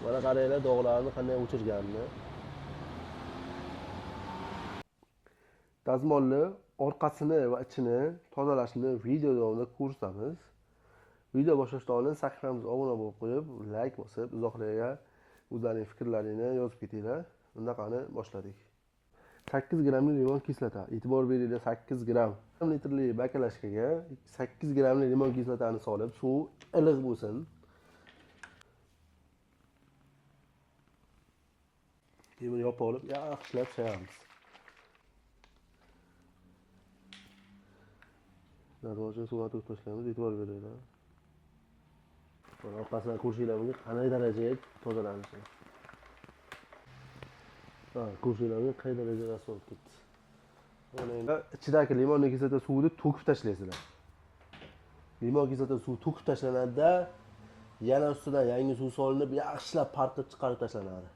Mana qaranglar dog'larni qanday o'chirganini. Dazmolni orqasini va ichini tozalashni video davomida ko'rsatamiz. Video boshlashdan oldin sahifamizga obuna bo'lib qo'yib, like bosib, izohlarga o'zlaringiz fikrlaringizni yozib ketinglar. Undaqani boshladik. 8 grammli limon kislota. E'tibor beringlar, 8 gram. 1 litrli bakalashkaga 8 grammli limon kislotani solib, suv iliq bo'lsin. Keyin yopib olib, yaxshilab chayamiz. Darvozaga suvni to'kib tashlaymiz, e'tibor beringlar. Mana orqasidan ko'rsanglarga qanday darajada tozalanishi. Ko'rsanglarga qay darajada rasvo ketdi. Mana ichidagi limon kislota suvini to'kib tashlaysizlar. Limon kislota suvi to'kib tashlanadi-da, yana ustidan yangi suv solinib, yaxshilab parqib chiqarib tashlanadi.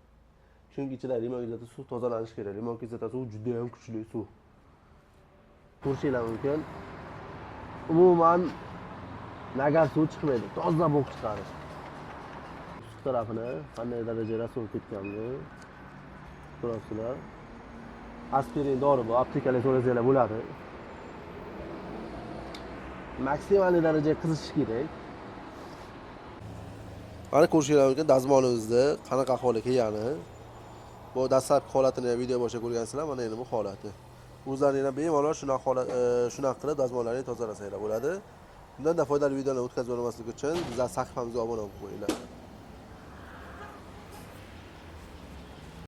Chunki ichida limon kislota suv tozalanishi kerak. Limon kislota suvi juda ham kuchli suv. Ko'rishinglar mumkin. Umuman nagar suv chiqmaydi, toza bo'q chiqadi. Ust tarafini qanday darajada rasvo ketganini ko'rasizlar. Aspirin dori bu, aptekaga so'rasanglar bo'ladi. Maksimal darajada qizishi kerak. Mana ko'rishinglar mumkin dazmolimizni qanaqa ahvolga kelgani. Bu dastlabki holatini video boshida ko'rgansizlar, mana endi bu holati. O'zlaringizlar bemalol shunaqa qilib dazmollaringizni tozalasanglar bo'ladi. Bundan da foydali videolarni o'tkazib olmaslik uchun bizning sahifamizga obuna bo'lib qo'yinglar.